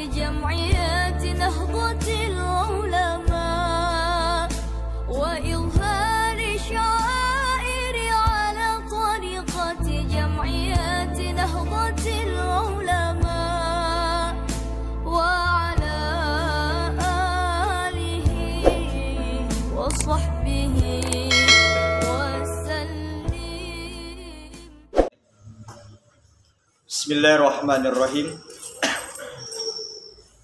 جمعيات نهضة العلماء وإظهار شعائر على طريقة جمعيات نهضة العلماء وعلى آله وصحبه وسلم. Bismillahirrahmanirrahim.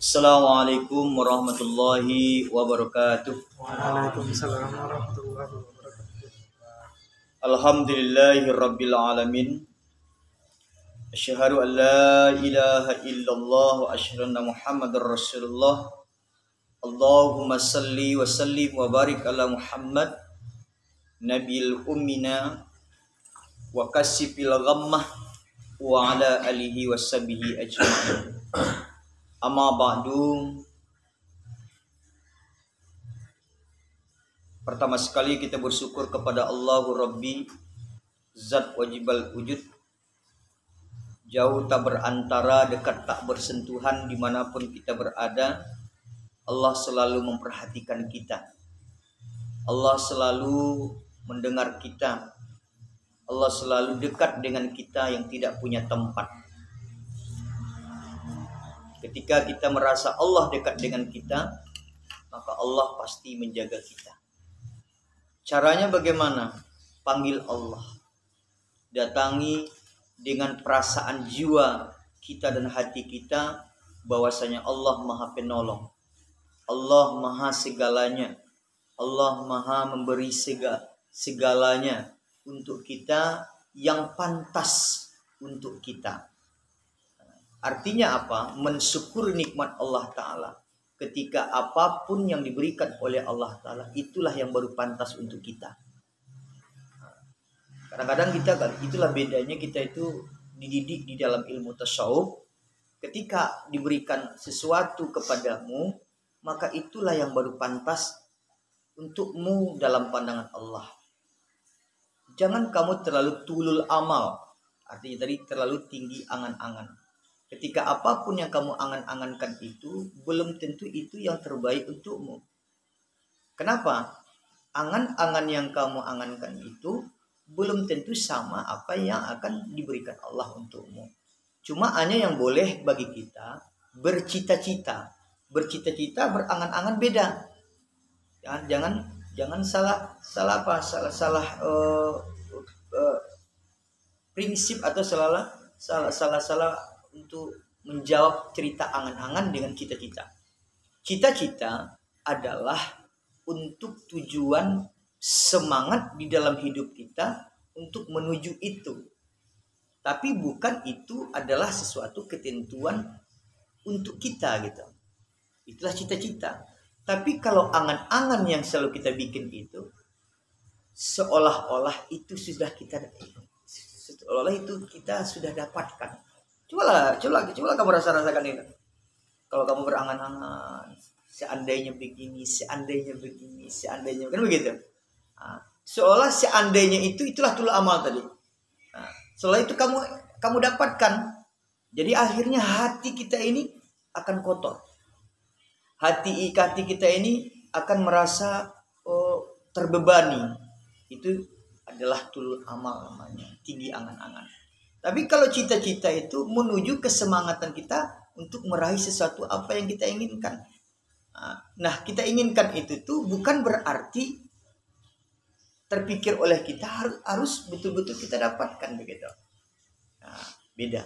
Assalamualaikum warahmatullahi wabarakatuh. Waalaikumsalam warahmatullahi wabarakatuh. Alhamdulillahi rabbil alamin. Asyhadu an la ilaha illallah wa asyhadu anna Muhammadar Rasulullah. Allahumma salli wa sallim wa barik ala Muhammad nabil ummina wa kasifil ghammah wa ala alihi washabihi ajma'in. Amma ba'du. Pertama sekali kita bersyukur kepada Allahu Rabbi, Zat wajibal wujud, jauh tak berantara, dekat tak bersentuhan, dimanapun kita berada. Allah selalu memperhatikan kita, Allah selalu mendengar kita, Allah selalu dekat dengan kita yang tidak punya tempat. Ketika kita merasa Allah dekat dengan kita, maka Allah pasti menjaga kita. Caranya bagaimana? Panggil Allah. Datangi dengan perasaan jiwa kita dan hati kita bahwasanya Allah Maha Penolong. Allah Maha segalanya. Allah Maha memberi segalanya untuk kita yang pantas untuk kita. Artinya apa? Mensyukur nikmat Allah Ta'ala. Ketika apapun yang diberikan oleh Allah Ta'ala, itulah yang baru pantas untuk kita. Kadang-kadang kita, itulah bedanya kita itu dididik di dalam ilmu tasawuf. Ketika diberikan sesuatu kepadamu, maka itulah yang baru pantas untukmu dalam pandangan Allah. Jangan kamu terlalu tulul amal. Artinya tadi terlalu tinggi angan-angan. Ketika apapun yang kamu angan-angankan itu, belum tentu itu yang terbaik untukmu. Kenapa? Angan-angan yang kamu angankan itu belum tentu sama apa yang akan diberikan Allah untukmu. Cuma hanya yang boleh bagi kita bercita-cita. Bercita-cita, berangan-angan beda. Jangan salah prinsip atau salah untuk menjawab cerita angan-angan dengan cita-cita. Cita-cita adalah untuk tujuan semangat di dalam hidup kita untuk menuju itu. Tapi bukan itu adalah sesuatu ketentuan untuk kita gitu. Itulah cita-cita. Tapi kalau angan-angan yang selalu kita bikin itu seolah-olah itu sudah kita dapatkan. Coba kamu rasakan itu. Kalau kamu berangan-angan, seandainya begini, kan begitu. Nah, seolah seandainya itulah tulul amal tadi. Nah, setelah itu kamu dapatkan. Jadi akhirnya hati kita ini akan kotor. Hati kita ini akan merasa terbebani. Itu adalah tulul amal namanya, tinggi angan-angan. Tapi kalau cita-cita itu menuju kesemangatan kita untuk meraih sesuatu apa yang kita inginkan. Nah, kita inginkan itu tuh bukan berarti terpikir oleh kita harus betul-betul kita dapatkan begitu. Nah, beda.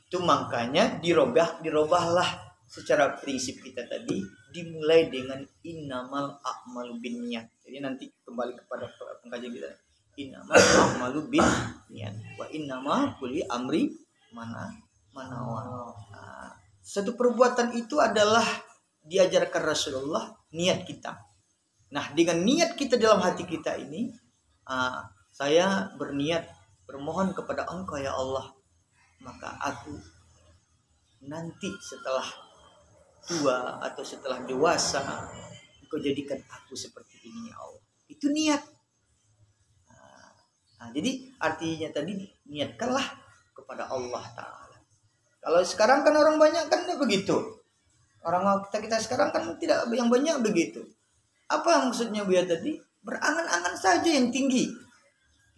Itu makanya dirubahlah secara prinsip kita tadi, dimulai dengan innamal a'malu binniyat. Jadi nanti kembali kepada pengkajian kita. Innamal a'malu binniyat wa innama kulli amri manawa. Satu perbuatan itu adalah diajarkan Rasulullah niat kita. Nah, dengan niat kita dalam hati kita ini, saya berniat bermohon kepada Engkau ya Allah, maka aku nanti setelah tua atau setelah dewasa, Engkau jadikan aku seperti ini ya Allah. Itu niat. Jadi artinya tadi niatkanlah kepada Allah Ta'ala. Kalau sekarang kan orang banyak kan begitu. Orang kita sekarang kan tidak yang banyak begitu. Apa maksudnya Buya tadi? Berangan-angan saja yang tinggi.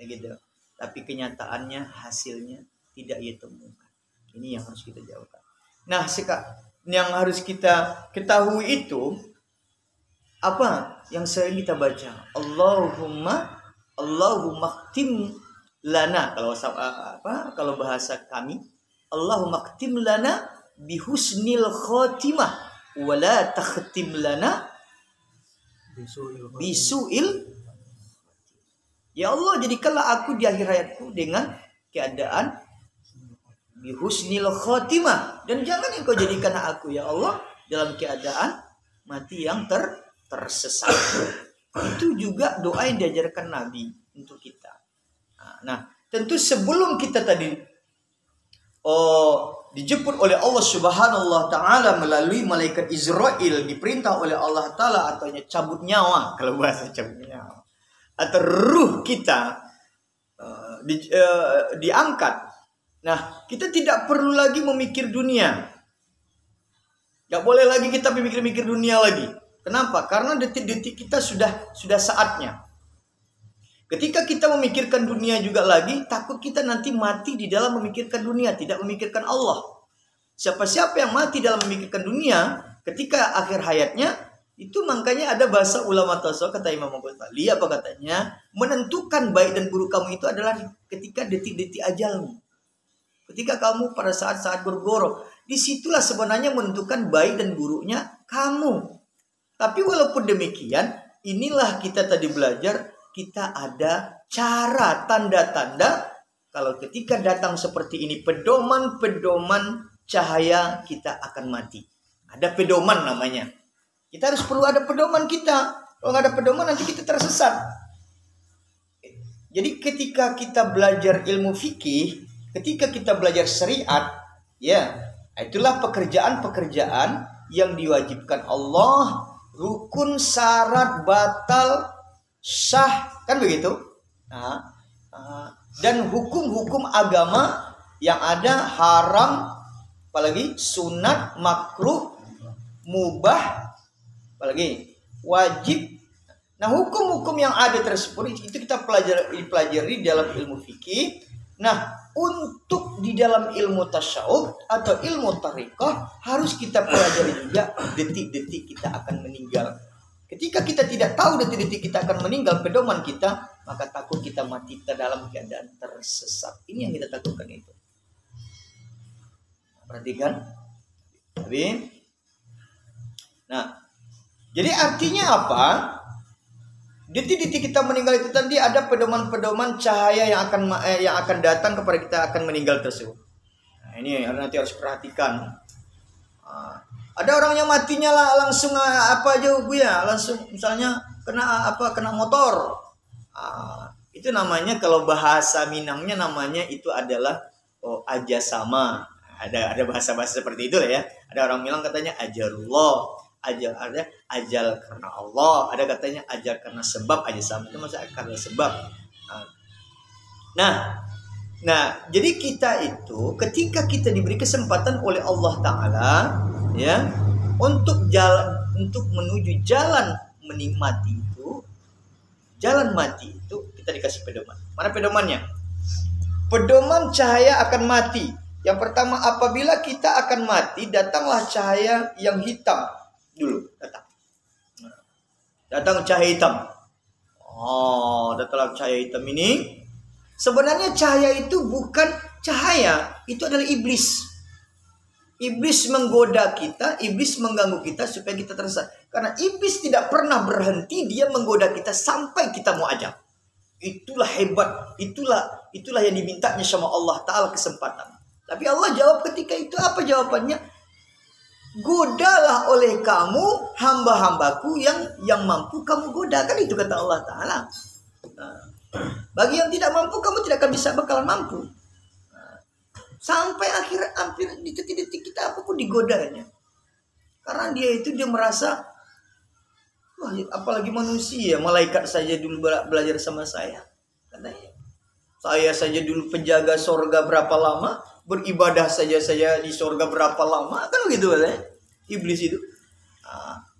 Begitu. Tapi kenyataannya hasilnya tidak ia temukan. Ini yang harus kita jauhkan. Nah, yang harus kita ketahui itu apa yang sering kita baca? Allahumma khtim lana, kalau bahasa kami, Allahumma khtim lana bihusnil khotimah wala takhtim lana bisu'il. Ya Allah, jadikanlah aku di akhir hayatku dengan keadaan bihusnil khotimah, dan jangan engkau jadikan aku ya Allah dalam keadaan mati yang tersesat. Itu juga doa yang diajarkan Nabi untuk kita. Nah, tentu sebelum kita tadi dijemput oleh Allah Subhanahu wa taala melalui malaikat Israel, diperintah oleh Allah taala atau cabut nyawa, kalau bahasa cabut nyawa, atau ruh kita diangkat. Nah, kita tidak perlu lagi memikir dunia. Gak boleh lagi kita memikir-mikir dunia lagi. Kenapa? Karena detik-detik kita sudah saatnya. Ketika kita memikirkan dunia juga lagi, takut kita nanti mati di dalam memikirkan dunia, tidak memikirkan Allah. Siapa-siapa yang mati dalam memikirkan dunia, ketika akhir hayatnya, itu makanya ada bahasa ulama tasawuf, kata Imam Ghazali, apa katanya, menentukan baik dan buruk kamu itu adalah ketika detik-detik ajalmu. Ketika kamu pada saat-saat bergorok, disitulah sebenarnya menentukan baik dan buruknya kamu. Tapi walaupun demikian, inilah kita tadi belajar, kita ada cara, tanda-tanda kalau ketika datang seperti ini, pedoman-pedoman cahaya kita akan mati. Ada pedoman namanya. Kita harus perlu ada pedoman kita. Kalau nggak ada pedoman nanti kita tersesat. Jadi ketika kita belajar ilmu fikih, ketika kita belajar syariat, ya, itulah pekerjaan-pekerjaan yang diwajibkan Allah, rukun, syarat, batal, sah, kan begitu? Dan hukum-hukum agama yang ada, haram, apalagi sunat, makruh, mubah, apalagi wajib. Nah, hukum-hukum yang ada tersebut itu kita pelajari dalam ilmu fikih. Nah, untuk di dalam ilmu tasawuf atau ilmu tariqah harus kita pelajari juga detik-detik kita akan meninggal. Ketika kita tidak tahu detik-detik kita akan meninggal, pedoman kita, maka takut kita mati dalam keadaan tersesat. Ini yang kita takutkan itu. Perhatikan. Nah, jadi artinya apa? Detik-detik kita meninggal itu tadi ada pedoman-pedoman cahaya yang akan datang kepada kita akan meninggal tersebut. Nah, ini nanti harus perhatikan. Ada orang yang matinya langsung apa aja Bu ya, langsung misalnya kena motor. Itu namanya kalau bahasa Minangnya namanya itu adalah aja sama. Ada bahasa-bahasa seperti itu lah ya. Ada orang bilang katanya ajarullah, ada ajal karena Allah, ada katanya ajal karena sebab, aja sama. Itu maksudnya karena sebab. Nah, jadi kita itu ketika kita diberi kesempatan oleh Allah Ta'ala, ya, untuk menuju jalan menikmati itu, jalan mati itu, kita dikasih pedoman. Mana pedomannya? Pedoman cahaya akan mati. Yang pertama, apabila kita akan mati, datanglah cahaya yang hitam dulu. Datang cahaya hitam. Datanglah cahaya hitam ini. Sebenarnya cahaya itu bukan cahaya, itu adalah iblis. Iblis menggoda kita, iblis mengganggu kita supaya kita tersesat. Karena iblis tidak pernah berhenti, dia menggoda kita sampai kita mau ajab. Itulah hebat, itulah yang dimintanya sama Allah Ta'ala kesempatan. Tapi Allah jawab ketika itu, apa jawabannya? Godalah oleh kamu hamba-hambaku yang mampu kamu goda. Kan itu kata Allah Ta'ala. Bagi yang tidak mampu, kamu tidak akan bakalan mampu. Sampai hampir di detik-detik kita apapun digodanya. Karena dia merasa, wah, apalagi manusia, malaikat saja dulu belajar sama saya. Katanya, saya saja dulu penjaga sorga berapa lama, beribadah saja saya di surga berapa lama, kan begitu katanya iblis itu.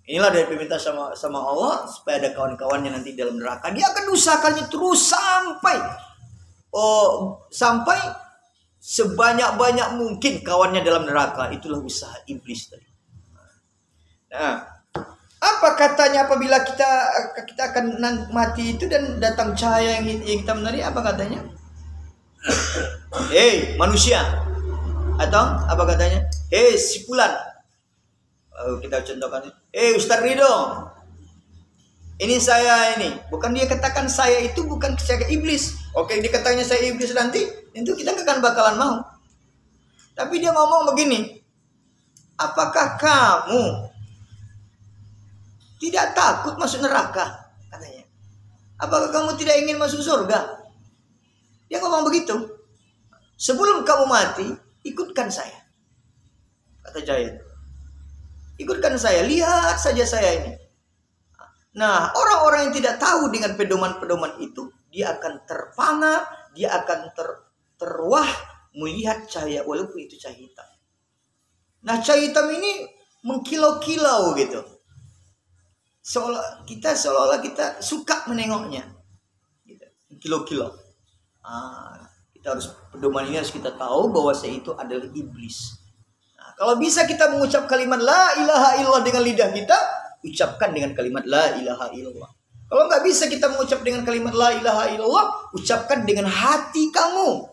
Inilah dia diminta sama Allah supaya ada kawan-kawannya nanti dalam neraka. Dia akan usahakannya terus sampai sebanyak-banyak mungkin kawannya dalam neraka. Itulah usaha iblis tadi. Nah, apa katanya apabila kita akan mati itu dan datang cahaya yang kita menari? Apa katanya? Hei manusia, atau apa katanya? Hei si fulan. Kita contohkan, Ustaz Ridho, ini saya ini. Bukan dia katakan saya itu bukan saya iblis. Oke, dia katanya saya iblis nanti, tentu kita akan bakalan mau. Tapi dia ngomong begini, apakah kamu tidak takut masuk neraka? Katanya. Apakah kamu tidak ingin masuk surga? Dia ngomong begitu. Sebelum kamu mati, ikutkan saya. Kata Jayat. Ikutkan saya, lihat saja saya ini. Nah, orang-orang yang tidak tahu dengan pedoman-pedoman itu, dia akan terpana, dia akan terwah melihat cahaya, walaupun itu cahaya hitam. Nah, cahaya hitam ini mengkilau-kilau gitu. Seolah-olah kita suka menengoknya. Gitu. Kilau-kilau. Kita harus, pedoman ini harus kita tahu bahwa saya itu adalah iblis. Kalau bisa kita mengucap kalimat la ilaha illallah dengan lidah kita, ucapkan dengan kalimat la ilaha illallah. Kalau nggak bisa kita mengucap dengan kalimat la ilaha illallah, ucapkan dengan hati kamu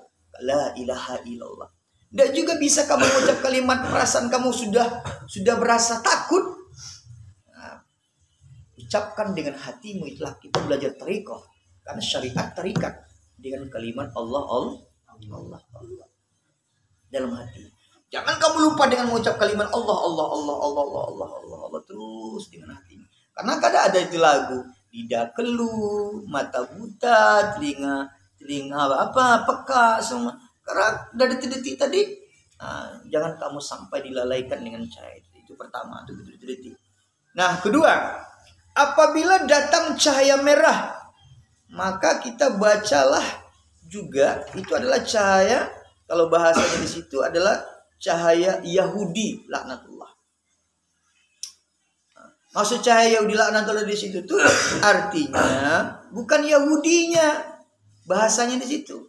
la ilaha illallah. Dan juga bisa kamu mengucap kalimat perasaan kamu sudah berasa takut, ucapkan dengan hatimu. Itulah kita belajar tariqah, karena syariat terikat dengan kalimat Allah dalam hati. Jangan kamu lupa dengan mengucap kalimat Allah terus dengan hati. Karena kadang ada itu lagu, lidah keluh, mata buta, telinga peka semua. Karena dari detik tadi, jangan kamu sampai dilalaikan dengan cahaya. Itu pertama, itu detik. Nah, kedua, apabila datang cahaya merah, maka kita bacalah juga itu adalah cahaya, kalau bahasanya di situ adalah cahaya Yahudi laknatullah. Maksud cahaya Yahudi laknatullah di situ tuh artinya bukan Yahudinya, bahasanya di situ.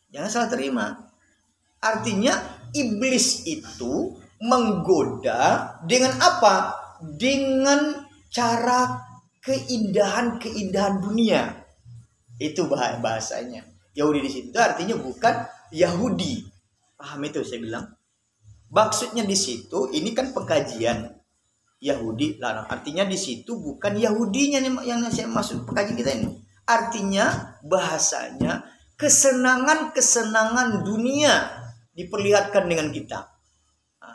Jangan salah terima. Artinya iblis itu menggoda dengan apa? Dengan cara keindahan dunia. Itu bahasanya. Yahudi di situ artinya bukan Yahudi. Paham itu saya bilang. Maksudnya di situ ini kan pengkajian Yahudi. Artinya di situ bukan Yahudinya yang saya maksud pengkajian kita ini. Artinya bahasanya kesenangan dunia diperlihatkan dengan kita.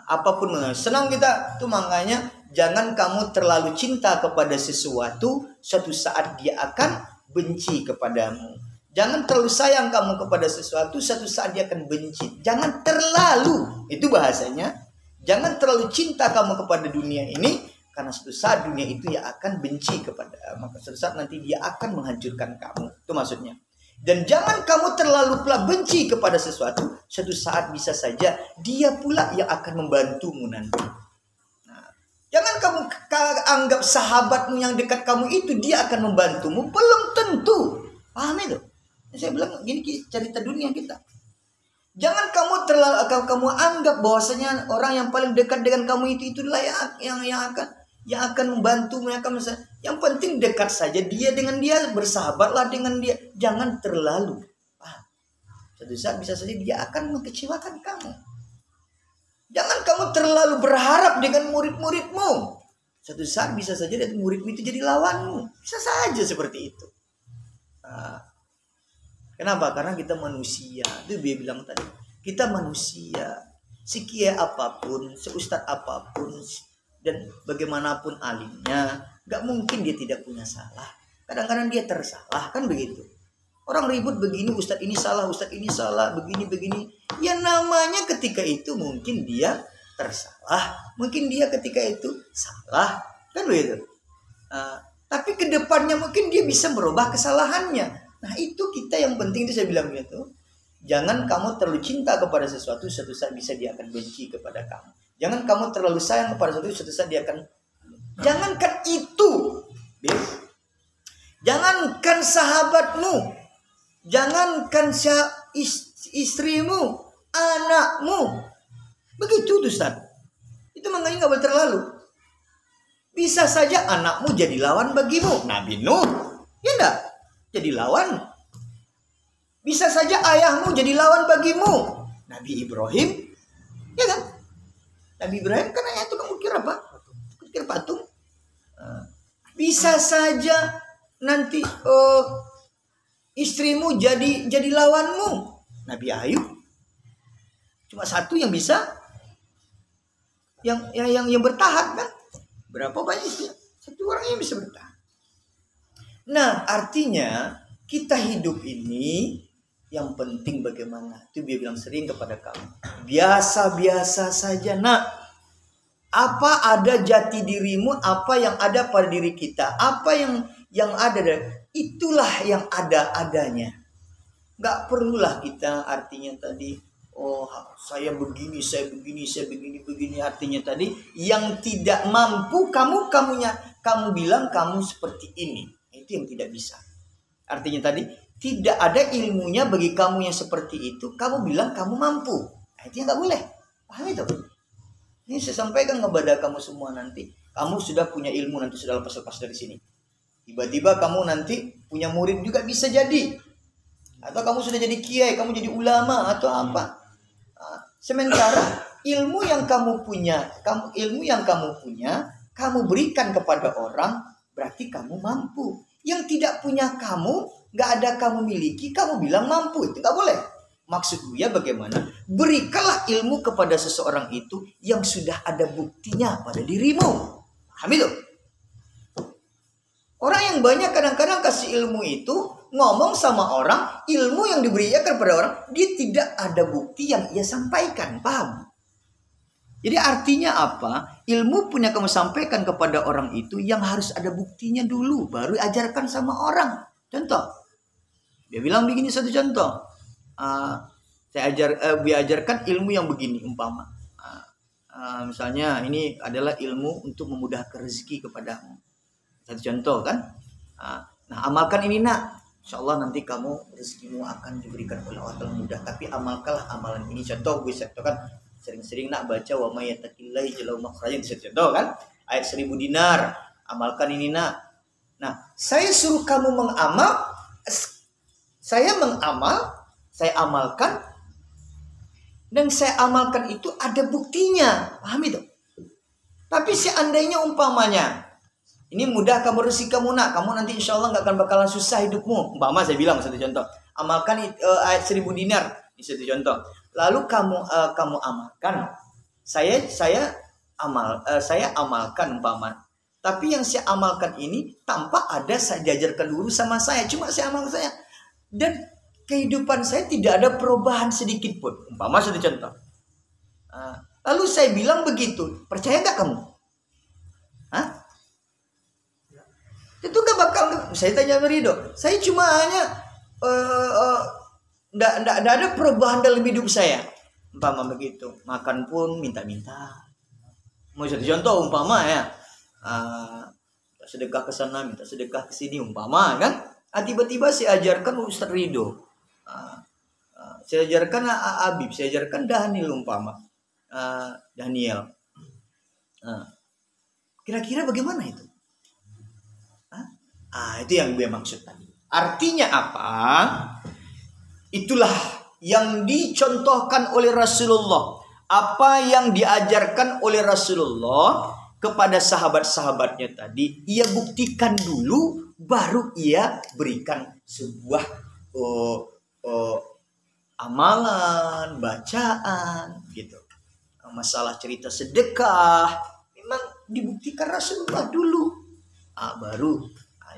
Apapun senang kita tuh, makanya jangan kamu terlalu cinta kepada sesuatu, suatu saat dia akan benci kepadamu. Jangan terlalu sayang kamu kepada sesuatu, suatu saat dia akan benci. Jangan terlalu, itu bahasanya. Jangan terlalu cinta kamu kepada dunia ini, karena suatu saat dunia itu ya akan benci kepada, maka suatu saat nanti dia akan menghancurkan kamu. Itu maksudnya. Dan jangan kamu terlalu pula benci kepada sesuatu, suatu saat bisa saja dia pula yang akan membantumu nanti. Nah, jangan kamu anggap sahabatmu yang dekat kamu itu dia akan membantumu, belum tentu. Paham itu? Saya bilang gini cerita dunia kita. Jangan kamu anggap bahwasanya orang yang paling dekat dengan kamu itulah yang akan membantu, yang penting dekat saja dia dengan dia, bersahabatlah dengan dia. Jangan terlalu. Suatu saat bisa saja dia akan mengecewakan kamu. Jangan kamu terlalu berharap dengan murid-muridmu. Suatu saat bisa saja muridmu itu jadi lawanmu. Bisa saja seperti itu. Kenapa? Karena kita manusia. Itu dia bilang tadi. Kita manusia. Sekia apapun, seustad apapun, dan bagaimanapun alimnya, gak mungkin dia tidak punya salah. Kadang-kadang dia tersalah, kan begitu. Orang ribut begini, ustadz ini salah, begini. Ya namanya ketika itu mungkin dia tersalah. Mungkin dia ketika itu salah, kan begitu. Tapi kedepannya mungkin dia bisa merubah kesalahannya. Nah itu kita yang penting, itu saya bilang gitu. Jangan kamu terlalu cinta kepada sesuatu, suatu saat bisa dia akan benci kepada kamu. Jangan kamu terlalu sayang kepada sesuatu, suatu saat dia akan. Jangankan itu, jangankan sahabatmu, jangankan istrimu, anakmu. Begitu tuh Ustaz. Itu makanya nggak boleh terlalu. Bisa saja anakmu jadi lawan bagimu. Nabi Nuh, ya enggak? Jadi lawan. Bisa saja ayahmu jadi lawan bagimu. Nabi Ibrahim, ya kan? Nabi Ibrahim kan ayah itu kamu kira apa? Kira patung. Bisa saja nanti istrimu jadi lawanmu. Nabi Ayub. Cuma satu yang bisa, yang bertahan kan? Berapa banyak istrinya? Satu orang yang bisa bertahan. Nah, artinya kita hidup ini yang penting bagaimana. Itu dia bilang sering kepada kamu. Biasa-biasa saja, nak. Apa ada jati dirimu, apa yang ada pada diri kita, apa yang ada, itulah yang ada adanya. Gak perlulah kita artinya tadi, oh saya begini, saya begini. Artinya tadi yang tidak mampu kamu bilang kamu seperti ini. Itu yang tidak bisa. Artinya tadi tidak ada ilmunya bagi kamu yang seperti itu, kamu bilang kamu mampu. Nah, itu yang gak boleh. Paham itu? Ini saya sampaikan kepada kamu semua nanti. Kamu sudah punya ilmu, nanti sudah lepas dari sini. Tiba-tiba kamu nanti punya murid juga bisa jadi. Atau kamu sudah jadi kiai, kamu jadi ulama atau apa. Sementara ilmu yang kamu punya, kamu berikan kepada orang, berarti kamu mampu. Yang tidak punya kamu, gak ada kamu miliki, kamu bilang mampu. Itu gak boleh. Maksud gue bagaimana? Berikanlah ilmu kepada seseorang itu yang sudah ada buktinya pada dirimu. Paham itu? Orang yang banyak kadang-kadang kasih ilmu itu, ngomong sama orang, ilmu yang diberikan kepada orang, dia tidak ada bukti yang ia sampaikan. Paham? Jadi artinya apa? Ilmu punya kamu sampaikan kepada orang itu yang harus ada buktinya dulu, baru ajarkan sama orang. Contoh, dia bilang begini, satu contoh. Dia ajarkan ilmu yang begini, umpama. Misalnya ini adalah ilmu untuk memudahkan rezeki kepadamu. Satu contoh kan. Nah, amalkan ini nak. Insya Allah nanti kamu rezekimu akan diberikan oleh Allah dengan mudah. Tapi amalkanlah amalan ini. Contoh gue kan sering-sering nak baca wa may yattaqillahi yaj'al lahu makhrajan. Contoh kan ayat 1000 dinar. Amalkan ini nak. Nah, saya suruh kamu mengamal. Saya amalkan. Dan saya amalkan itu ada buktinya. Paham itu? Tapi seandainya umpamanya, ini mudah kamu rezeki kamu nak, kamu nanti insya Allah gak akan bakalan susah hidupmu. Umpama saya bilang satu contoh, amalkan ayat 1000 dinar. Ini satu contoh. Lalu kamu amalkan. Saya amalkan umpama. Tapi yang saya amalkan ini tanpa ada saya diajarkan dulu sama saya. Cuma saya amalkan saya. Dan kehidupan saya tidak ada perubahan sedikit pun. Umpama satu contoh. Lalu saya bilang begitu. Percaya gak kamu? Itu gak bakal. Saya tanya Ridho. Saya cuma hanya Nggak ada perubahan dalam hidup saya. Umpama begitu. Makan pun minta-minta. Mau satu contoh umpama ya. Sedekah ke sana, minta sedekah ke sini umpama kan. Tiba-tiba saya ajarkan Ustaz Ridho. Saya ajarkan Habib, saya ajarkan Daniel umpama. Daniel. Kira-kira bagaimana itu? Itu yang gue maksud tadi. Artinya apa? Itulah yang dicontohkan oleh Rasulullah. Apa yang diajarkan oleh Rasulullah kepada sahabat-sahabatnya tadi, ia buktikan dulu, baru ia berikan sebuah amalan, bacaan, gitu. Masalah cerita sedekah, memang dibuktikan Rasulullah dulu, baru.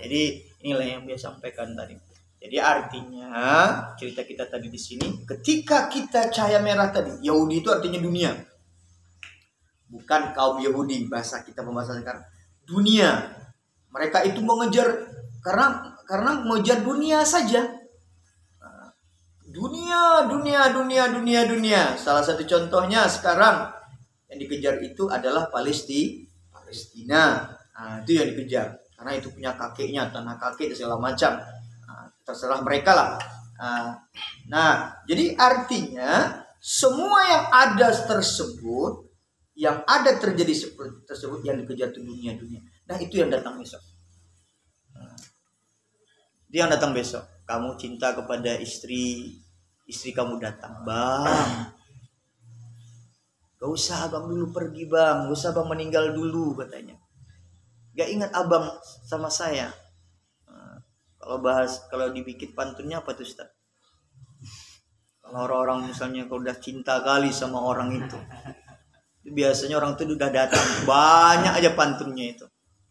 Jadi inilah yang dia sampaikan tadi. Jadi artinya cerita kita tadi di sini, ketika kita cahaya merah tadi, Yahudi itu artinya dunia, bukan kaum Yahudi, bahasa kita pembahasan sekarang. Dunia, mereka itu mengejar karena mengejar dunia saja. dunia. Salah satu contohnya sekarang yang dikejar itu adalah Palestina. Nah, itu yang dikejar karena itu punya kakeknya, tanah kakek dan segala macam. Nah, terserah mereka lah. Nah, jadi artinya semua yang ada tersebut, yang ada terjadi seperti tersebut yang dikejar itu dunia. Nah, itu yang datang besok. Dia yang datang besok. Kamu cinta kepada istri kamu datang, bang. Gak usah abang dulu pergi bang, gak usah abang meninggal dulu katanya. Gak ingat abang sama saya. Kalau dibikin pantunnya apa tuh Ustaz? Kalau orang-orang misalnya kalau udah cinta kali sama orang itu biasanya orang itu udah datang banyak aja pantunnya itu.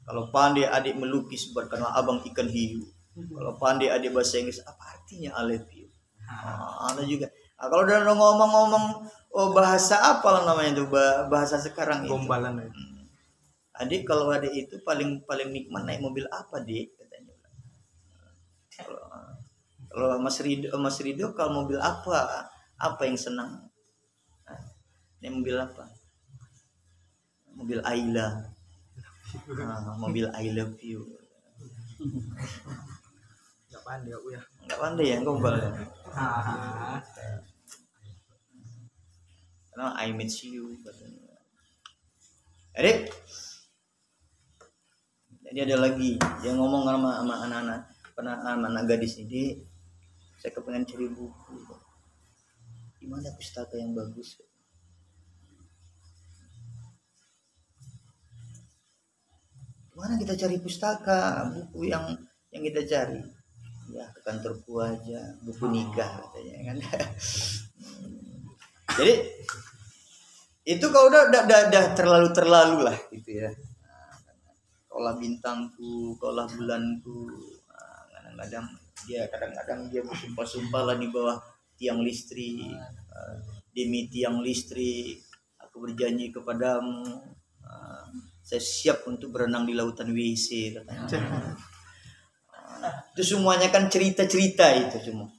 Kalau pandai adik melukis buatkanlah abang ikan hiu. Kalau pandai adik bahasa Inggris apa artinya I love you. Ada juga. Kalau udah ngomong-ngomong bahasa apa lah namanya itu bahasa sekarang itu. Gombalan. Adik kalau adik itu paling nikmat naik mobil apa dik katanya. Kalau Mas Rido kalau mobil apa yang senang? Naik mobil apa? Mobil Ayla. Mobil I love you. Enggak pandai aku ya. Enggak pandai ya gombal ya. Karena I miss you katanya. Jadi ada lagi yang ngomong sama anak-anak gadis ini, saya kepengen cari buku. Di mana pustaka yang bagus? Mana kita cari pustaka, buku yang kita cari? Ya ke kantorku aja, buku nikah katanya kan. Jadi itu kalau udah terlalu lah gitu ya. Kaulah bintangku, kaulah bulanku. Kadang-kadang dia bersumpah-sumpah lah di bawah tiang listrik. Demi tiang listrik, aku berjanji kepadamu. Saya siap untuk berenang di lautan WC katanya. Itu semuanya kan cerita-cerita itu semua.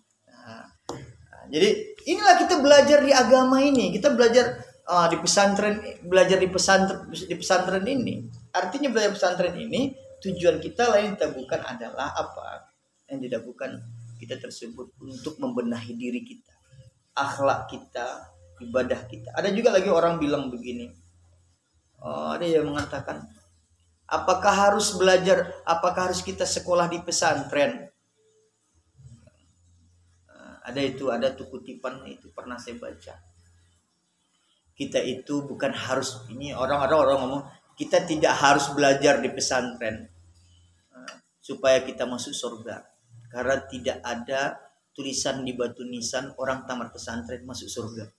Jadi inilah kita belajar di agama ini. Kita belajar di pesantren, di pesantren ini. Artinya belajar pesantren ini tujuan kita lain kita bukan adalah apa? Yang tidak bukan kita tersebut untuk membenahi diri kita, akhlak kita, ibadah kita. Ada juga lagi orang bilang begini. Ada yang mengatakan, apakah harus kita sekolah di pesantren? Ada tuh kutipan itu pernah saya baca. Kita itu bukan harus, ini orang ngomong, kita tidak harus belajar di pesantren supaya kita masuk surga. Karena tidak ada tulisan di batu nisan orang tamat pesantren masuk surga.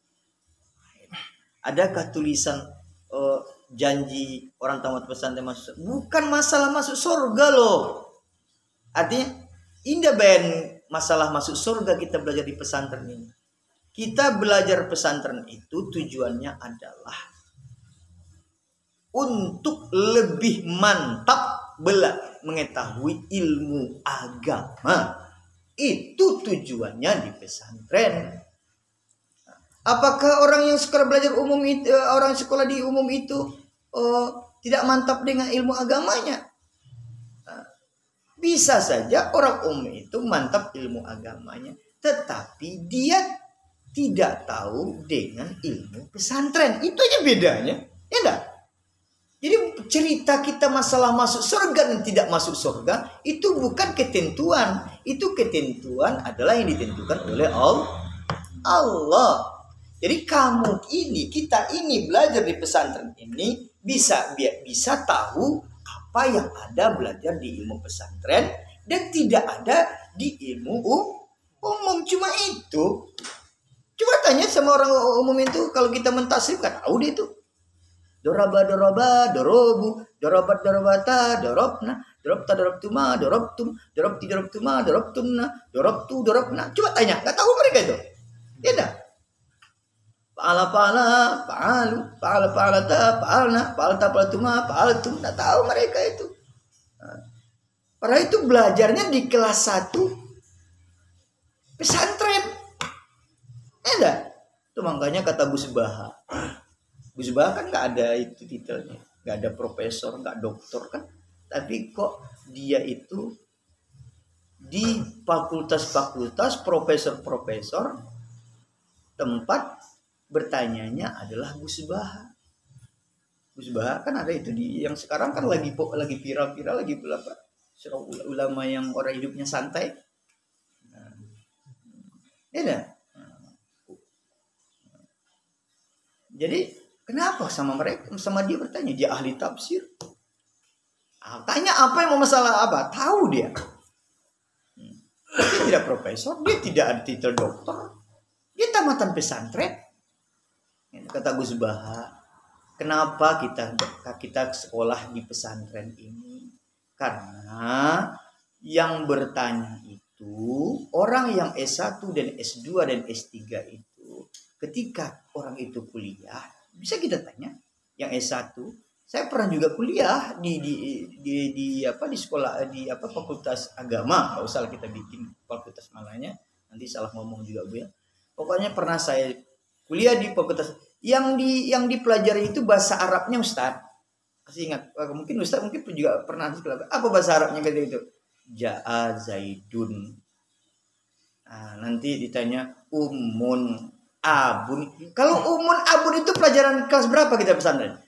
Adakah tulisan janji orang tamat pesantren masuk surga? Bukan masalah masuk surga loh. Artinya indah bayan masalah masuk surga kita belajar di pesantren ini. Kita belajar pesantren itu tujuannya adalah untuk lebih mantap mengetahui ilmu agama. Itu tujuannya di pesantren. Apakah orang yang sekolah belajar umum itu, orang sekolah di umum itu tidak mantap dengan ilmu agamanya? Bisa saja orang umum itu mantap ilmu agamanya, tetapi dia tidak tahu dengan ilmu pesantren. Itu aja bedanya, ya enggak? Jadi cerita kita masalah masuk surga dan tidak masuk surga itu bukan ketentuan. Itu ketentuan adalah yang ditentukan oleh Allah. Jadi kita ini belajar di pesantren ini bisa tahu apa yang ada belajar di ilmu pesantren dan tidak ada di ilmu umum. Cuma itu. Coba tanya sama orang umum itu, kalau kita mentasrif kan tahu dia itu. Doraba, dorobu, dorobat, dorobata, dorobna, dorobta, dorobtuma, dorobtum, dorobti, dorobtuma, dorobtumna, dorobtu, dorobna. Coba tanya, nggak tahu mereka itu. Ya dah. Pa'ala, pa'alu, pa'alata, pa'alna, pa'alta, pa'altuma, pa'altum. Nggak tahu mereka itu. Padahal itu belajarnya di kelas 1 pesantren. makanya kata Gus Baha. Gus Baha kan nggak ada itu titelnya, nggak ada profesor, nggak doktor kan, tapi kok dia itu di fakultas-fakultas, profesor-profesor, tempat bertanyanya adalah Gus Baha. Gus Baha kan ada itu di yang sekarang kan lagi viral-viral lagi berapa? Ulama yang orang hidupnya santai. Nah, ya. Jadi kenapa sama dia bertanya, dia ahli tafsir. Tanya apa yang mau masalah apa? Tahu dia. Dia tidak profesor, dia tidak ada titel doktor. Dia tamatan pesantren. Kata Gus Baha, kenapa kita sekolah di pesantren ini? Karena yang bertanya itu orang yang S1 dan S2 dan S3 itu, ketika orang itu kuliah, bisa kita tanya yang S1. Saya pernah juga kuliah di sekolah di fakultas agama. Enggak usah kita bikin fakultas malahnya, nanti salah ngomong juga Bu ya. Pokoknya pernah saya kuliah di fakultas yang dipelajari itu bahasa Arabnya Ustaz. Masih ingat? Mungkin Ustaz juga pernah apa bahasa Arabnya gitu itu? Ja'a Zaidun. Nah, nanti ditanya umun abun. Kalau umun abun itu pelajaran kelas berapa kita pesantren?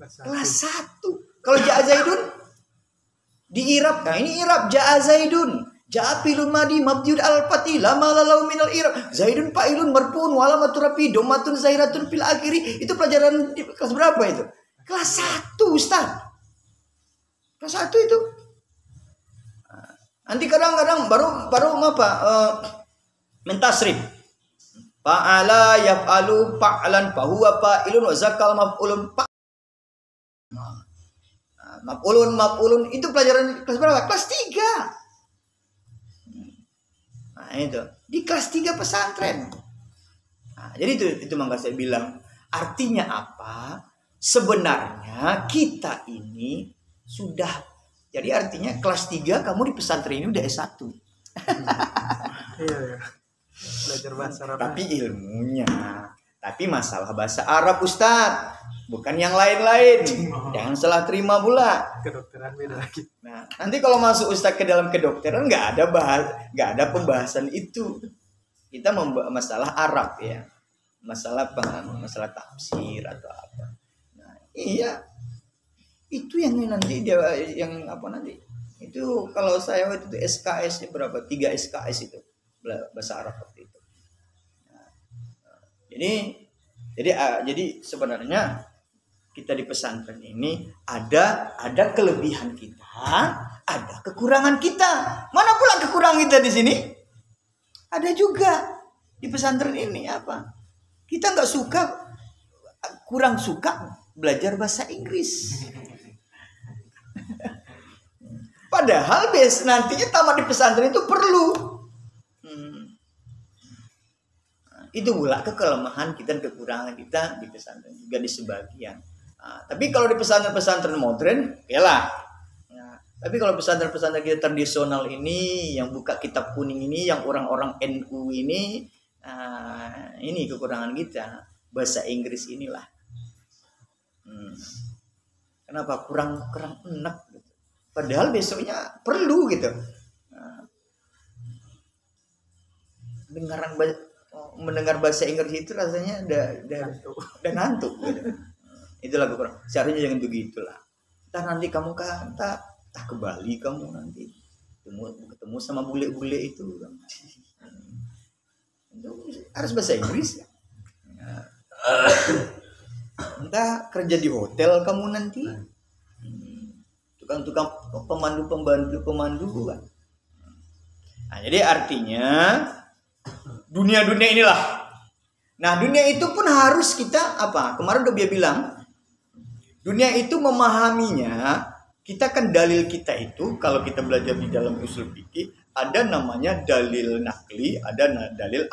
Kelas 1. Kalau Ja'a Zaidun di Irab. Nah, ini Irab Ja'a Zaidun. Ja'a filun madi mabdiud al-fati lama lalau minal Irab. Zaidun fa'ilun marfuun wa alamatu rafi domatun zairatun fil akhiri. Itu pelajaran di kelas berapa itu? Kelas 1, Ustaz. Kelas 1 itu. Nanti kadang-kadang baru apa? Mentasrif. Fa'ala yaf'alu fa'lan fahuwa fa'ilun wa zakal maf'ulun maf'ulun itu pelajaran kelas berapa? Kelas 3. Nah, itu di kelas 3 pesantren. Nah, jadi itu maka saya bilang artinya apa? Sebenarnya kita ini sudah, jadi artinya kelas 3 kamu di pesantren ini udah S1. Iya. Belajar bahasa Arab. Tapi ilmunya, tapi masalah bahasa Arab Ustaz, bukan yang lain-lain. Jangan salah terima pula. Kedokteran beda lagi. Nah, nanti kalau masuk Ustaz ke dalam kedokteran nggak ada pembahasan itu. Kita membahas masalah Arab ya, masalah tafsir atau apa. Nah, iya, itu yang nanti dia yang apa nanti itu kalau saya waktu itu SKS-nya berapa? 3 SKS itu bahasa Arab waktu itu. Nah, jadi sebenarnya kita di pesantren ini ada kelebihan kita, ada kekurangan kita. Mana pula kekurangan kita di sini? Ada juga di pesantren ini apa? Kita kurang suka belajar bahasa Inggris. Padahal nantinya tamat di pesantren itu perlu. Itu pula kelemahan kita dan kekurangan kita di pesantren juga di sebagian. Tapi kalau di pesantren-pesantren modern, yalah. Nah, tapi kalau pesantren-pesantren kita tradisional ini, yang buka kitab kuning ini, yang orang-orang NU ini kekurangan kita. Bahasa Inggris inilah. Kenapa kurang enak gitu. Padahal besoknya perlu gitu. Mendengar bahasa Inggris itu rasanya udah ngantuk gitu. Itulah kurang. Seharusnya jangan begitulah. Entah nanti kamu tak ke Bali kamu nanti ketemu sama bule-bule itu. Harus bahasa Inggris ya. Entah kerja di hotel kamu nanti. Tukang-tukang pemandu kan. Nah, jadi artinya dunia inilah. Nah, dunia itu pun harus kita apa? Kemarin udah dia bilang, dunia itu memahaminya. Kita kan dalil kita itu kalau kita belajar di dalam usul fikih ada namanya dalil nakli, ada dalil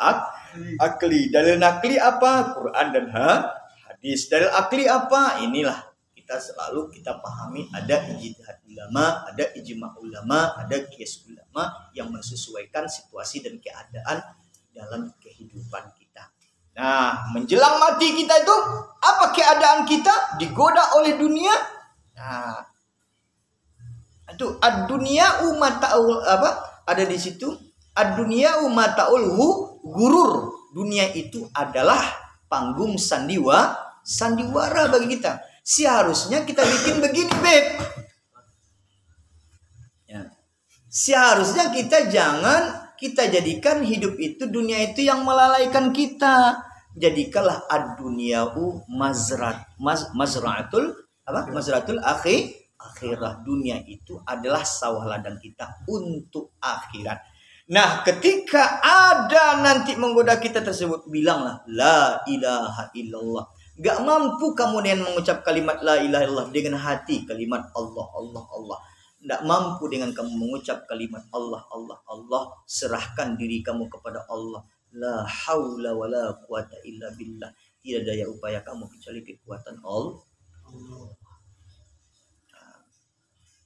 akli. Dalil nakli apa? Quran dan hadis. Dalil akli apa? Inilah kita pahami ada ijtihad ulama, ada ijma ulama, ada qiyas ulama yang menyesuaikan situasi dan keadaan dalam kehidupan kita. Nah, menjelang mati kita itu apa keadaan kita? Digoda oleh dunia. Nah, itu ad-dunya mata'ul apa? Ada di situ. Ad-dunya mata'ul gurur. Dunia itu adalah panggung sandiwara bagi kita. Seharusnya kita bikin begini, Beb. Ya. Seharusnya kita jadikan hidup itu, dunia itu yang melalaikan kita. Jadikanlah ad-dunya'u mazra'atul akhirah. Dunia itu adalah sawah ladang kita untuk akhirat. Nah, ketika ada nanti menggoda kita tersebut, bilanglah la ilaha illallah. Gak mampu kamu dengan mengucap kalimat la ilaha illallah dengan hati, kalimat Allah, Allah, Allah. Tidak mampu dengan kamu mengucap kalimat Allah, Allah, Allah. Serahkan diri kamu kepada Allah. La haula wa la quwata illa billah. Tidak daya upaya kamu kecuali kekuatan Allah.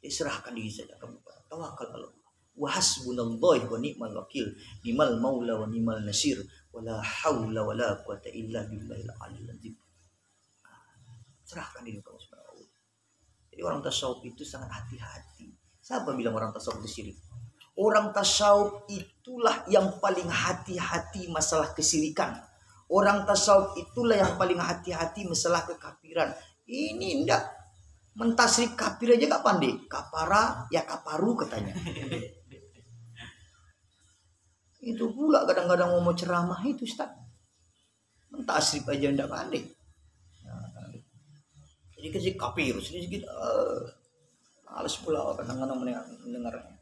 Serahkan diri saja kamu. Tawakal Allah. Wa hasbunallahu wa ni'mal wakil. Ni'mal maula wa ni'mal nasir. Wa la haula wa la quwata illa billahil aliyil azim. Serahkan diri kamu kepada Allah. Jadi orang tasawuf itu sangat hati-hati. Siapa bilang orang tasawuf itu syirik? Orang tasawuf itulah yang paling hati-hati masalah kesirikan. Orang tasawuf itulah yang paling hati-hati masalah kekafiran. Ini enggak. Mentasrik kafir aja gak pandai. Kapara ya kaparu katanya. Itu pula kadang-kadang mau ceramah itu Ustaz. Mentasrik aja enggak pandai. Jadi kasih kafir sedikit. Males pula kadang-kadang mendengarnya.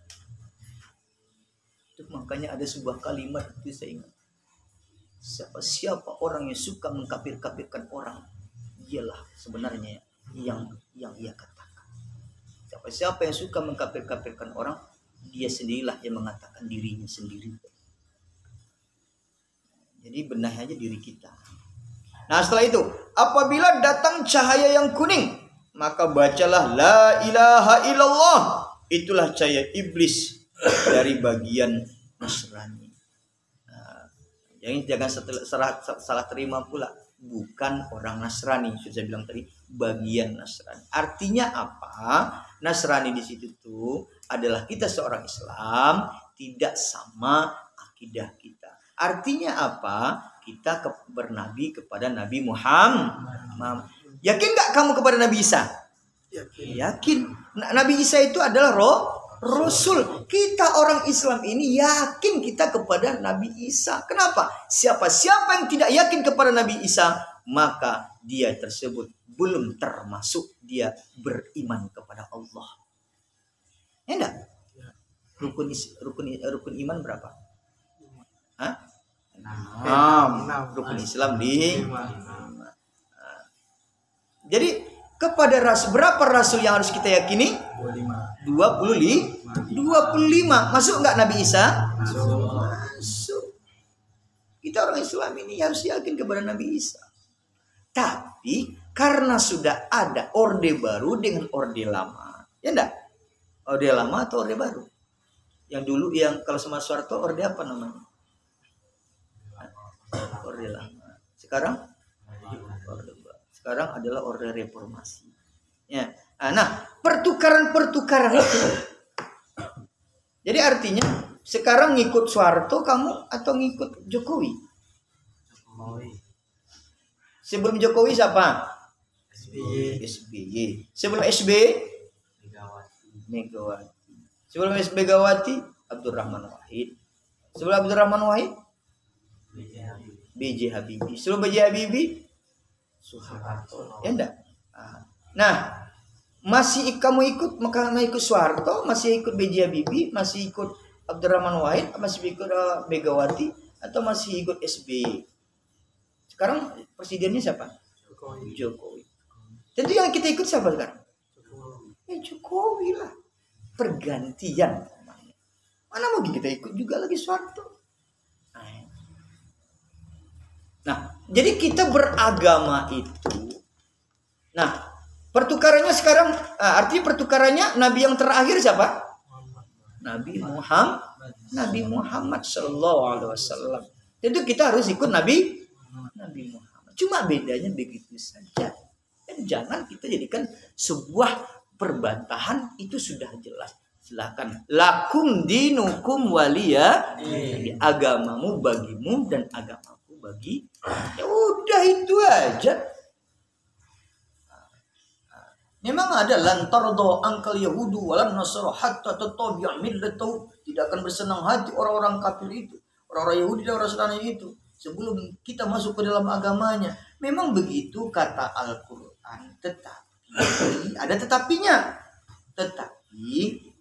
Itu makanya ada sebuah kalimat itu saya ingat. Siapa orang yang suka mengkafir-kafirkan orang, dialah sebenarnya yang ia katakan. Siapa yang suka mengkafir-kafirkan orang, dia sendirilah yang mengatakan dirinya sendiri. Jadi benahi aja diri kita. Nah, setelah itu, apabila datang cahaya yang kuning, maka bacalah la ilaha illallah. Itulah cahaya iblis dari bagian Nasrani. Nah, jangan salah terima pula. Bukan orang Nasrani, sudah saya bilang tadi, bagian Nasrani. Artinya apa? Nasrani di situ tuh adalah kita seorang Islam tidak sama akidah kita. Artinya apa? Kita bernabi kepada Nabi Muhammad. Yakin nggak kamu kepada Nabi Isa? Yakin. Nabi Isa itu adalah Rasul. Kita orang Islam ini yakin kita kepada Nabi Isa. Kenapa? Siapa yang tidak yakin kepada Nabi Isa, maka dia tersebut belum termasuk dia beriman kepada Allah. Ya enggak? Rukun iman berapa? Hah? 6. Rukun Islam di 5. Jadi kepada berapa rasul yang harus kita yakini? 25. Masuk enggak Nabi Isa? Masuk. Kita orang Islam ini harus yakin kepada Nabi Isa. Tapi karena sudah ada orde baru dengan orde lama. Ya enggak? Orde lama atau orde baru? Yang dulu yang kalau sama Soeharto orde apa namanya? Orde lama. Sekarang orde baru. Sekarang adalah orde reformasi. Ya. Nah, pertukaran itu. Jadi artinya sekarang ngikut Soeharto kamu atau ngikut Jokowi? Sebelum Jokowi siapa? SBY. Sebelum SBY? Megawati. Sebelum Megawati? Abdurrahman Wahid. Sebelum Abdurrahman Wahid? B.J. Habibie. Sebelum B.J. Habibie? Soeharto. Ya enggak? Nah, masih kamu ikut Soeharto, masih ikut B.J. Habibie, masih ikut Abdurrahman Wahid, masih ikut Megawati, atau masih ikut SBY? Sekarang presidennya siapa? Jokowi. Tentu yang kita ikut siapa sekarang? Jokowi lah. Pergantian. Mana mungkin kita ikut juga lagi Soeharto? Nah, jadi kita beragama itu. Nah, pertukarannya sekarang, artinya pertukarannya Nabi yang terakhir siapa? Nabi Muhammad Sallallahu Alaihi Wasallam. Tentu kita harus ikut Nabi Cuma bedanya begitu saja. Dan jangan kita jadikan sebuah perbantahan, itu sudah jelas. Silakan. Lakum dinukum waliya. Jadi agamamu bagimu dan agamaku bagi. Ya udah itu aja. Memang ada lantardo angkal Yahudu walan Nasara hatta tattabi'a millatahu. Tidak akan bersenang hati orang-orang kafir itu, orang-orang Yahudi dan orang Nasrani itu, sebelum kita masuk ke dalam agamanya. Memang begitu kata Al-Quran. Tetapi ada tetapinya. Tetapi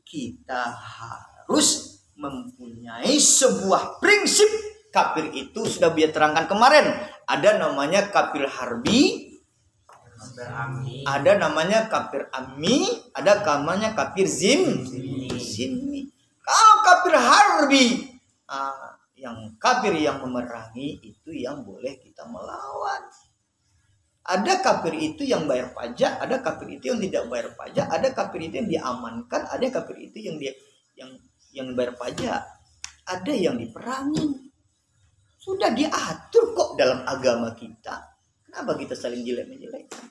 kita harus mempunyai sebuah prinsip. Kafir itu sudah biar terangkan kemarin. Ada namanya kafir harbi, ada namanya kafir ammi, ada namanya kafir zimmi. Kalau kafir harbi, yang kafir yang memerangi itu yang boleh kita melawan. Ada kafir itu yang bayar pajak, ada kafir itu yang tidak bayar pajak, ada kafir itu yang diamankan, ada kafir itu yang bayar pajak, ada yang diperangi. Sudah diatur kok dalam agama kita. Kenapa kita saling jelek-menjelekkan?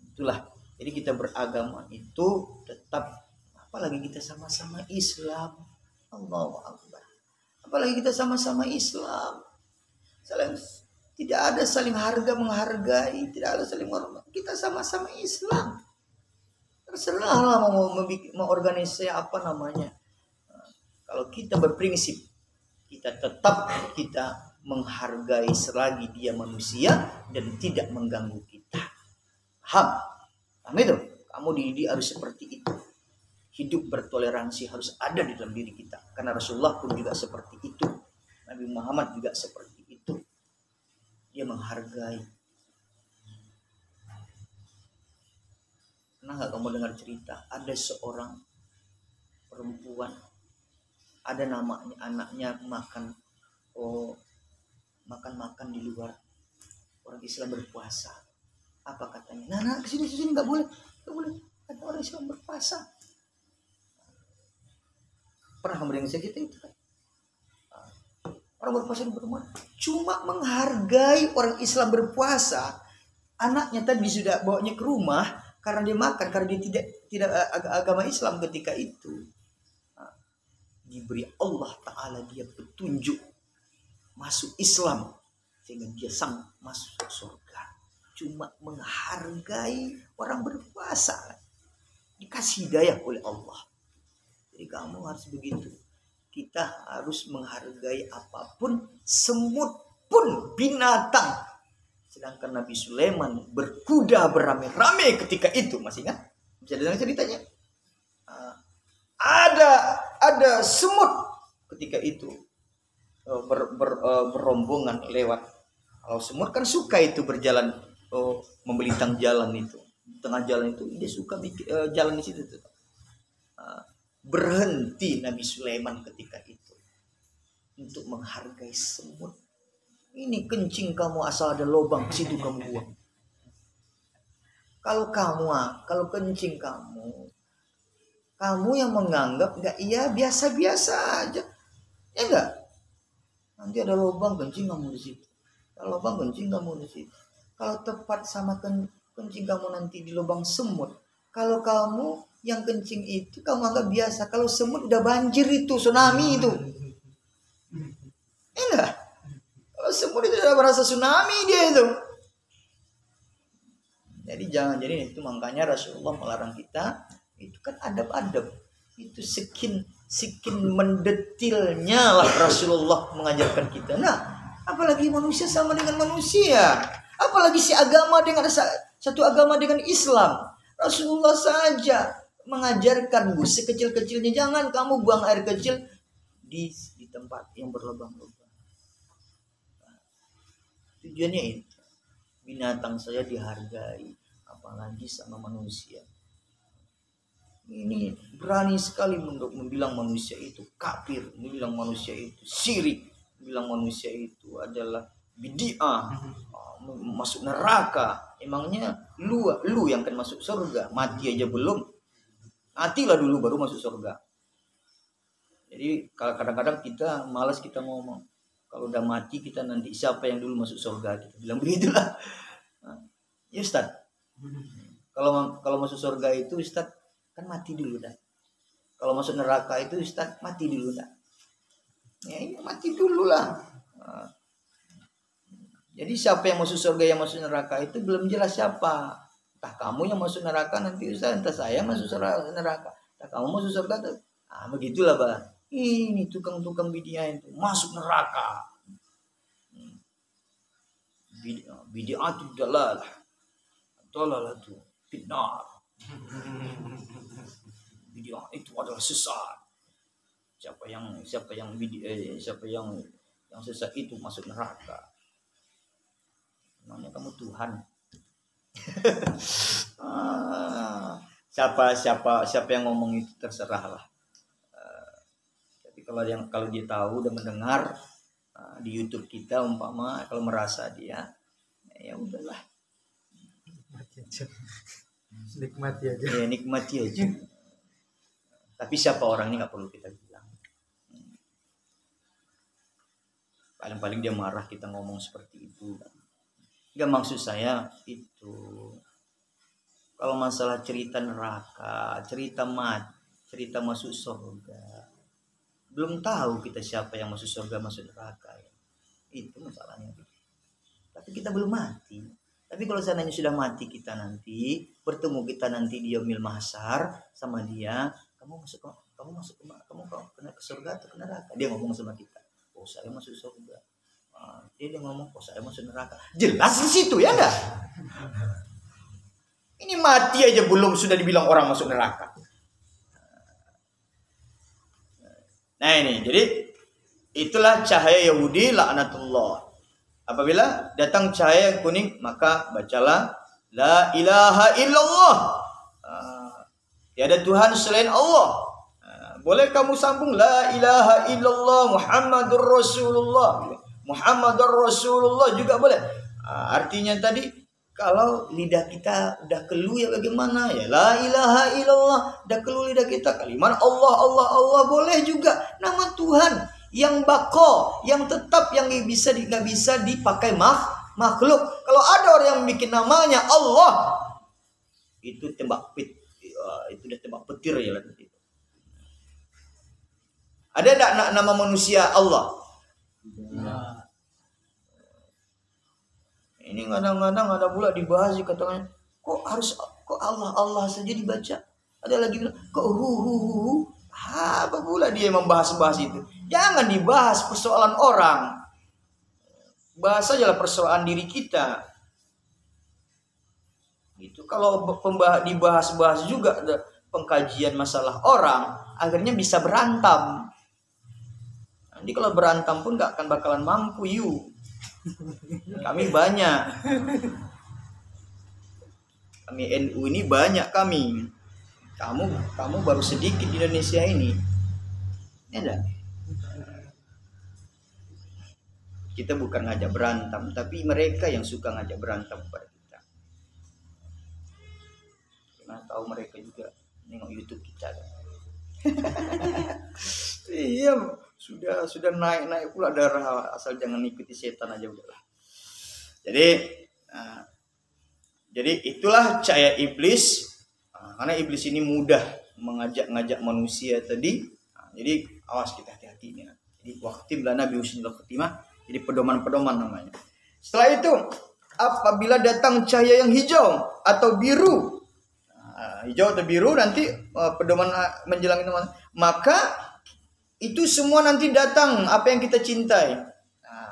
Itulah. Jadi kita beragama itu tetap, apalagi kita sama-sama Islam. Allahu Akbar. Apalagi kita sama-sama Islam. Tidak ada saling harga menghargai, tidak ada saling hormat. Kita sama-sama Islam. Terserahlah mau organisasi apa namanya. Kalau kita berprinsip, kita menghargai selagi dia manusia dan tidak mengganggu kita. Paham itu? Kamu dididik harus seperti itu. Hidup bertoleransi harus ada di dalam diri kita. Karena Rasulullah pun juga seperti itu. Nabi Muhammad juga seperti itu. Dia menghargai. Pernah nggak kamu dengar cerita? Ada seorang perempuan, ada namanya anaknya makan di luar. Orang Islam berpuasa. Apa katanya? Nah, kesini nggak boleh. Ada orang Islam berpuasa. Pernah kamu dengar cerita itu kan? Orang berpuasa di rumah. Cuma menghargai orang Islam berpuasa. Anaknya tadi sudah bawanya ke rumah karena dia makan, karena dia tidak agama Islam ketika itu. Diberi Allah Ta'ala dia petunjuk masuk Islam sehingga dia sang masuk surga. Cuma menghargai orang berpuasa, dikasih hidayah oleh Allah. Jadi kamu harus begitu. Kita harus menghargai apapun, semut pun binatang. Sedangkan Nabi Sulaiman berkuda beramai-ramai ketika itu, masih ingat? Bisa dengar ceritanya? Ada semut ketika itu berombongan lewat. Kalau semut kan suka itu berjalan, membelintang jalan itu, tengah jalan itu dia suka jalan di situ. Berhenti Nabi Sulaiman ketika itu untuk menghargai semut. Ini kencing kamu asal ada lubang situ kamu buang. Kalau kencing kamu yang menganggap enggak, iya biasa-biasa aja. Ya enggak? Nanti ada lubang kencing kamu di situ. Kalau lubang kencing kamu di situ. Kalau tepat sama kencing kamu nanti di lubang semut. Kalau kamu yang kencing itu kamu anggap biasa. Kalau semut udah banjir itu, tsunami itu. Enggak? Kalau semut itu udah merasa tsunami dia itu. Jadi jangan, jadi itu makanya Rasulullah melarang kita. Itu kan adab-adab. Itu sekin mendetilnya lah Rasulullah mengajarkan kita. Nah, apalagi manusia sama dengan manusia. Apalagi agama dengan satu agama dengan Islam. Rasulullah saja mengajarkan sekecil-kecilnya, jangan kamu buang air kecil di tempat yang berlubang-lubang. Tujuannya itu. Binatang saya dihargai, apalagi sama manusia. Ini berani sekali untuk membilang manusia itu kafir, membilang manusia itu syirik, membilang manusia itu adalah bid'ah, masuk neraka. Emangnya lu yang akan masuk surga, mati aja belum. Matilah dulu baru masuk surga. Jadi kadang-kadang kita malas kita ngomong. Kalau udah mati kita nanti siapa yang dulu masuk surga, kita bilang begitulah. Ya Ustaz. Kalau masuk surga itu Ustaz kan mati dulu dah. Kalau masuk neraka itu Ustaz mati dulu dah. Ya ini mati dulu lah. Jadi siapa yang masuk surga, yang masuk neraka itu belum jelas siapa. Entah kamu yang masuk neraka nanti Ustaz, entah saya masuk neraka. Entah kamu masuk surga tuh. Begitulah Bang. Ini tukang-tukang bid'ah itu masuk neraka. Bid'atul dalalah. Dalalatu finnar. Bid'ah itu adalah sesat. Siapa yang sesat itu masuk neraka. Namanya kamu Tuhan. Siapa yang ngomong itu terserahlah. Kalau dia tahu dan mendengar di YouTube kita umpama kalau merasa dia ya udahlah nikmati aja. Ya nikmati aja. Tapi siapa orangnya nggak perlu kita bilang. Paling-paling dia marah kita ngomong seperti itu. Nggak maksud saya itu. Kalau masalah cerita neraka, cerita masuk surga. Belum tahu kita siapa yang masuk surga, masuk neraka. Itu masalahnya. Tapi kita belum mati. Tapi kalau seandainya sudah mati kita nanti, bertemu kita nanti di yaumil mahsyar sama dia, kamu kena ke surga atau ke neraka? Dia ngomong sama kita, oh saya masuk surga. Dia ngomong, oh saya masuk neraka. Jelas di situ ya enggak? Ini mati aja belum sudah dibilang orang masuk neraka. Nah ini, jadi itulah cahaya Yahudi laknatullah. Apabila datang cahaya kuning, maka bacalah la ilaha illallah. Tiada Tuhan selain Allah. Boleh kamu sambung la ilaha illallah Muhammadur Rasulullah. Muhammadur Rasulullah juga boleh. Artinya tadi kalau lidah kita udah keluh ya bagaimana ya la ilaha illallah, udah keluh lidah kita kalimat Allah boleh juga. Nama Tuhan yang bako, yang tetap, yang nggak bisa dipakai makhluk. Kalau ada orang yang bikin namanya Allah, itu itu udah tembak petir ya nanti. Ada enggak nama manusia Allah? Ini kadang-kadang ada pula dibahas katanya, kok Allah saja dibaca. Ada lagi bilang kok apa pula dia membahas itu. Jangan dibahas persoalan orang. Bahas aja persoalan diri kita. Gitu. Kalau dibahas juga ada pengkajian masalah orang, akhirnya bisa berantam. Nanti kalau berantam pun gak akan bakalan mampu Kami banyak. Kami NU ini banyak kami. Kamu baru sedikit di Indonesia ini. Ya enggak? Kita bukan ngajak berantem, tapi mereka yang suka ngajak berantem kepada kita. Karena tahu mereka juga nengok YouTube kita. Iya, sudah naik pula darah, asal jangan ikuti setan aja udahlah. Jadi itulah cahaya iblis. Karena iblis ini mudah mengajak manusia tadi. Jadi awas kita hati-hati ya. Jadi waqtim lana bi husnil khatimah. Jadi pedoman-pedoman namanya. Setelah itu apabila datang cahaya yang hijau atau biru. Hijau atau biru nanti pedoman menjelang itu, maka itu semua nanti datang apa yang kita cintai.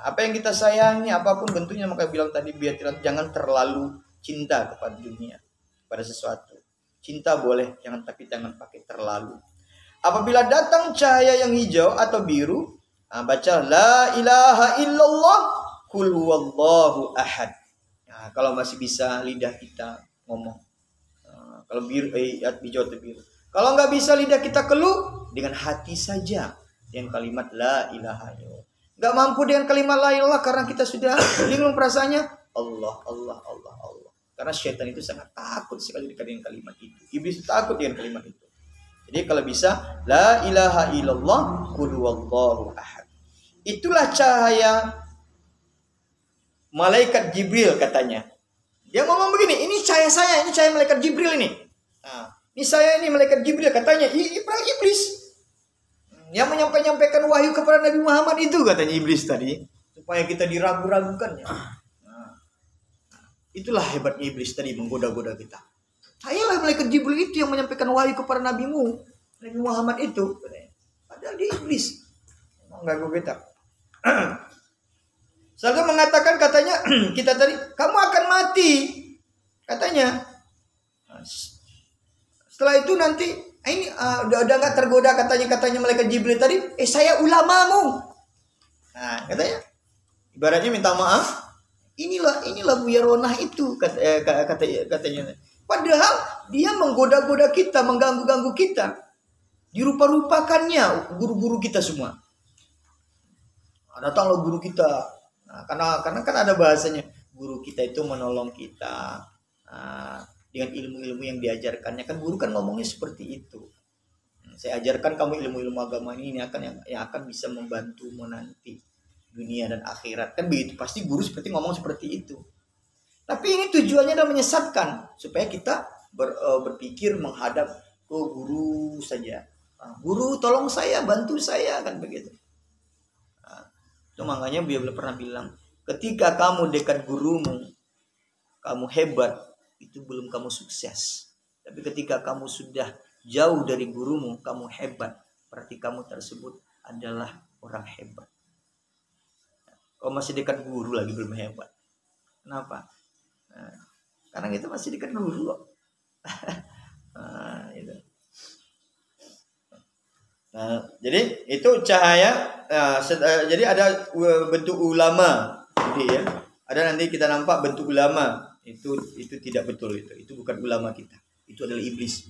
Apa yang kita sayangi, apapun bentuknya, maka bilang tadi biar jangan terlalu cinta kepada dunia, pada sesuatu. Cinta boleh, jangan pakai terlalu. Apabila datang cahaya yang hijau atau biru, baca la ilaha illallah qul huwallahu ahad. Kalau masih bisa lidah kita ngomong. Kalau biru hijau atau biru. Kalau nggak bisa lidah kita keluh, dengan hati saja dengan kalimat la ilaha illallah. Nggak mampu dengan kalimat la ilaha karena kita sudah bingung perasaannya Allah. Karena syaitan itu sangat takut sekali dengan kalimat itu. Iblis takut dengan kalimat itu. Jadi kalau bisa la ilaha illallah qul huwallahu ahad. itulah cahaya malaikat Jibril katanya. Dia ngomong begini, ini cahaya saya, ini cahaya malaikat Jibril ini. Nah, ini saya, ini malaikat Jibril katanya. Iblis yang menyampaikan wahyu kepada Nabi Muhammad itu katanya iblis tadi, supaya kita diragu-ragukannya. Nah, itulah hebatnya iblis tadi, menggoda-goda kita. Sayalah malaikat Jibril itu yang menyampaikan wahyu kepada nabimu, Nabi Muhammad itu. Padahal dia iblis, mengganggu kita. Selalu mengatakan katanya kita tadi, kamu akan mati katanya. Setelah itu nanti ini udah nggak tergoda katanya malaikat Jibril tadi. Saya ulamamu. Nah katanya, ibaratnya minta maaf. Inilah Buya Ronah itu katanya. Padahal dia menggoda-goda kita, mengganggu-ganggu kita. Dirupa-rupakannya guru-guru kita semua. Datanglah guru kita. Nah, karena kan ada bahasanya, guru kita itu menolong kita dengan ilmu-ilmu yang diajarkannya. Kan guru kan ngomongnya seperti itu. Saya ajarkan kamu ilmu-ilmu agama ini yang akan bisa membantumu nanti dunia dan akhirat. Kan begitu, pasti guru seperti ngomong seperti itu. Tapi ini tujuannya adalah menyesatkan supaya kita berpikir menghadap ke guru saja. Guru tolong saya, bantu saya, kan begitu. Itu makanya beliau pernah bilang, ketika kamu dekat gurumu, kamu hebat, itu belum kamu sukses. Tapi ketika kamu sudah jauh dari gurumu, kamu hebat, berarti kamu tersebut adalah orang hebat. Kalau masih dekat guru lagi belum hebat. Kenapa? Karena kita masih dekat guru kok. Itu. Jadi itu cahaya. Jadi ada bentuk ulama, jadi ya. Ada nanti kita nampak bentuk ulama. Itu tidak betul itu bukan ulama kita. Itu adalah iblis.